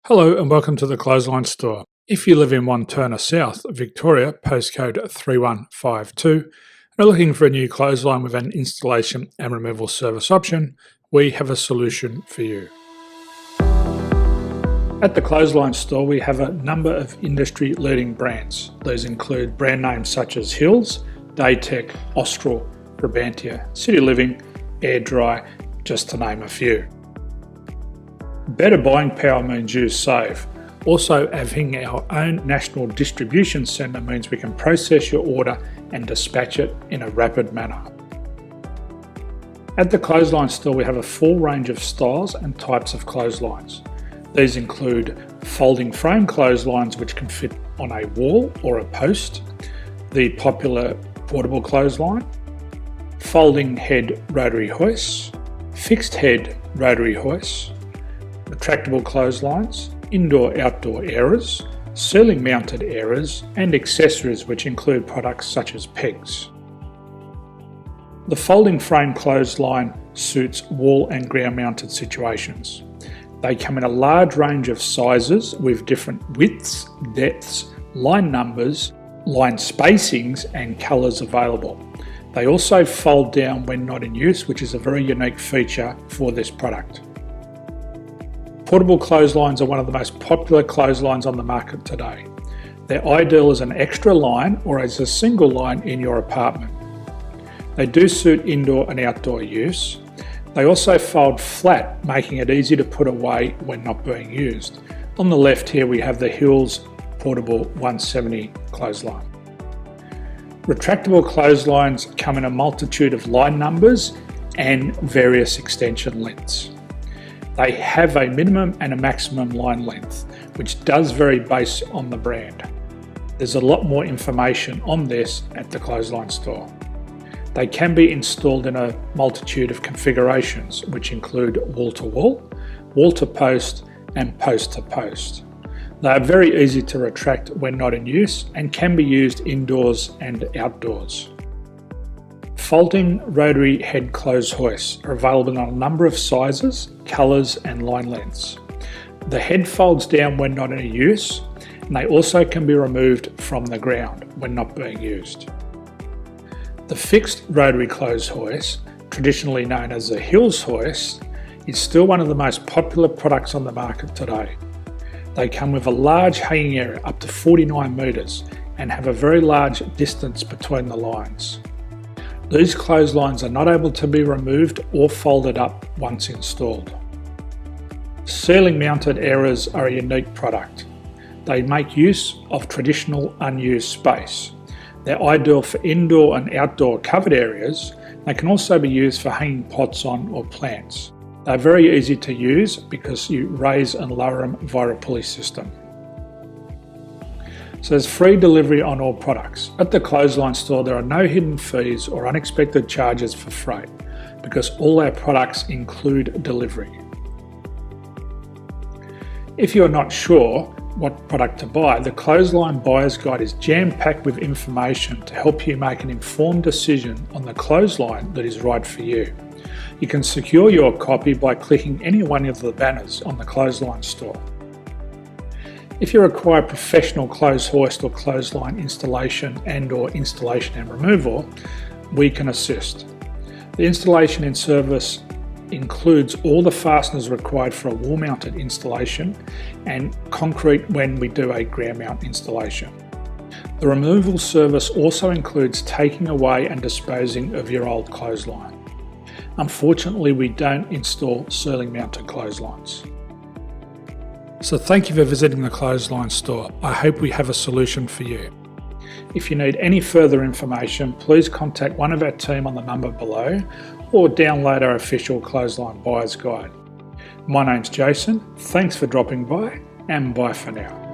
Hello and welcome to the Clothesline Store. If you live in Wantirna South, Victoria, postcode 3152, and are looking for a new clothesline with an installation and removal service option, we have a solution for you. At the Clothesline Store, we have a number of industry-leading brands. These include brand names such as Hills, Daytech, Austral, Brabantia, City Living, Air Dry, just to name a few. Better buying power means you save. Also, having our own national distribution centre means we can process your order and dispatch it in a rapid manner. At the Clothesline Store, we have a full range of styles and types of clotheslines. These include folding frame clotheslines which can fit on a wall or a post, the popular portable clothesline, folding head rotary hoists, fixed head rotary hoists, retractable clotheslines, indoor-outdoor airers, ceiling-mounted airers, and accessories which include products such as pegs. The folding frame clothesline suits wall and ground-mounted situations. They come in a large range of sizes with different widths, depths, line numbers, line spacings, and colours available. They also fold down when not in use, which is a very unique feature for this product. Portable clotheslines are one of the most popular clotheslines on the market today. They're ideal as an extra line or as a single line in your apartment. They do suit indoor and outdoor use. They also fold flat, making it easy to put away when not being used. On the left here we have the Hills Portable 170 clothesline. Retractable clotheslines come in a multitude of line numbers and various extension lengths. They have a minimum and a maximum line length, which does vary based on the brand. There's a lot more information on this at the Clothesline Store. They can be installed in a multitude of configurations, which include wall-to-wall, wall-to-post, and post-to-post. They are very easy to retract when not in use and can be used indoors and outdoors. Folding rotary head clothes hoists are available in a number of sizes, colours and line lengths. The head folds down when not in use, and they also can be removed from the ground when not being used. The fixed rotary clothes hoist, traditionally known as the Hills hoist, is still one of the most popular products on the market today. They come with a large hanging area up to 49 metres and have a very large distance between the lines. These clotheslines are not able to be removed or folded up once installed. Ceiling mounted airers are a unique product. They make use of traditional unused space. They're ideal for indoor and outdoor covered areas. They can also be used for hanging pots on or plants. They're very easy to use because you raise and lower them via a pulley system. So there's free delivery on all products. At the Clothesline Store, there are no hidden fees or unexpected charges for freight because all our products include delivery. If you're not sure what product to buy, the Clothesline Buyer's Guide is jam-packed with information to help you make an informed decision on the clothesline that is right for you. You can secure your copy by clicking any one of the banners on the Clothesline Store. If you require professional clothes hoist or clothesline installation and/or installation and removal, we can assist. The installation and service includes all the fasteners required for a wall-mounted installation and concrete when we do a ground mount installation. The removal service also includes taking away and disposing of your old clothesline. Unfortunately, we don't install ceiling-mounted clotheslines. So thank you for visiting the Clothesline Store. I hope we have a solution for you. If you need any further information, please contact one of our team on the number below or download our official Clothesline Buyer's Guide. My name's Jason, thanks for dropping by and bye for now.